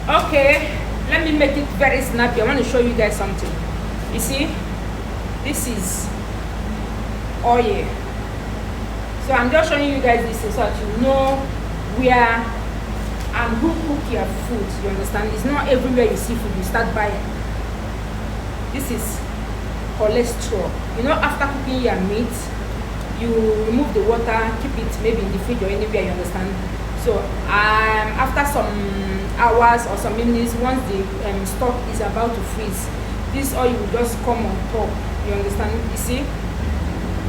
Okay, let me make it very snappy. I want to show you guys something. You see, this is oil. So I'm just showing you guys this so that you know where and who cook your food. You understand? It's not everywhere you see food you start buying. This is cholesterol. You know, after cooking your meat, you remove the water, keep it maybe in the fridge or anywhere. You understand? So after some hours or some minutes, once the stock is about to freeze, this oil will just come on top. You understand? You see,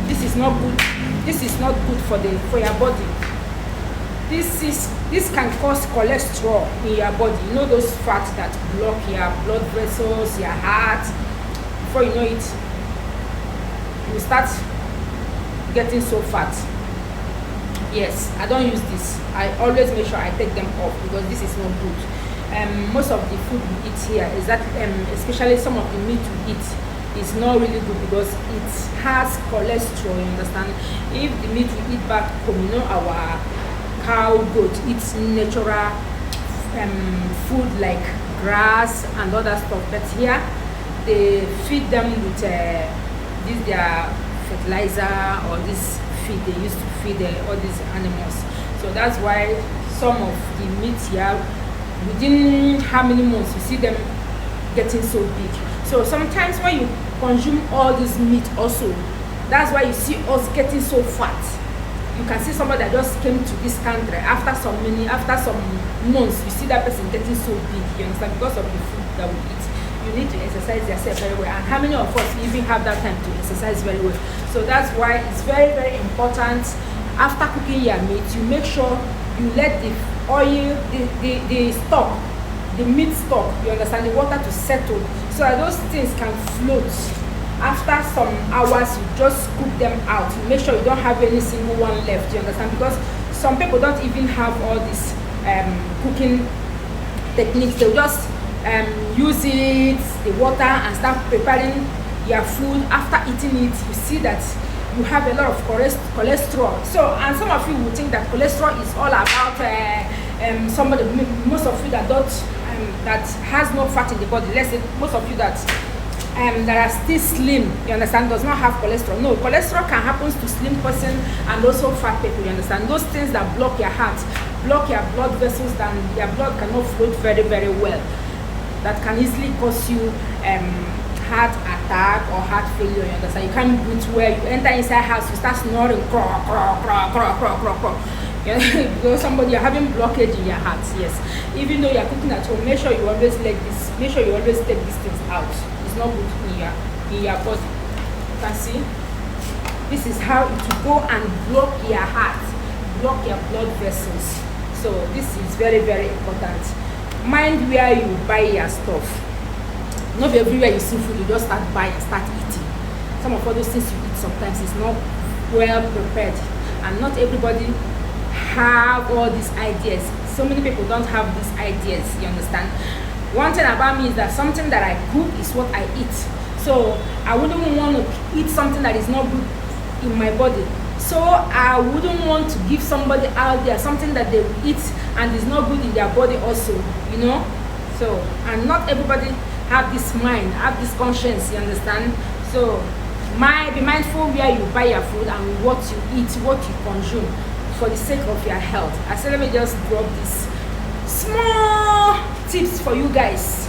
this is not good. This is not good for your body. This can cause cholesterol in your body. You know those fats that block your blood vessels, your heart. Before you know it, you start getting so fat. Yes, I don't use this. I always make sure I take them off because this is not good. Most of the food we eat here is that, especially some of the meat we eat, is not really good because it has cholesterol. You understand? If the meat we eat back home, you know, our cow, goat eats natural food like grass and other stuff, but here they feed them with this their fertilizer or this feed they used to feed all these animals. So that's why some of the meat here, within how many months you see them getting so big. So sometimes when you consume all this meat also, that's why you see us getting so fat. You can see somebody that just came to this country after some months, you see that person getting so big. You understand? Because of the food that we eat. You need to exercise yourself very well, and how many of us even have that time to exercise very well? So that's why it's very, very important. After cooking your meat, you make sure you let the oil, the stock, the meat stock, you understand, the water to settle, so that those things can float. After some hours, you just cook them out. You make sure you don't have any single one left. You understand? Because some people don't even have all these cooking techniques. They'll just use it, the water, and start preparing your food. After eating it, you see that you have a lot of cholesterol. So, and some of you will think that cholesterol is all about somebody, most of you that don't that has no fat in the body. Let's say most of you that are still slim, you understand, does not have cholesterol. No, cholesterol can happen to slim person and also fat people. You understand? Those things that block your heart, block your blood vessels, then your blood cannot flow very, very well. That can easily cause you heart attack or heart failure. You understand? You can't breathe well. You enter inside house, you start snoring, because somebody, you're having blockage in your heart. Yes, even though you're cooking at home, make sure you always take these things out. It's not good in your body. You can see this is how it will go and block your heart, block your blood vessels. So this is very, very important. Mind where you buy your stuff. Not everywhere you see food you just start buying, start eating. Some of all those things you eat sometimes is not well prepared, and not everybody have all these ideas. So many people don't have these ideas. You understand? One thing about me is that something that I cook is what I eat. So I wouldn't want to eat something that is not good in my body. So I wouldn't want to give somebody out there something that they eat and is not good in their body also, you know. So, and not everybody have this mind, have this conscience, you understand? So be mindful where you buy your food and what you eat, what you consume, for the sake of your health. I said let me just drop this small tips for you guys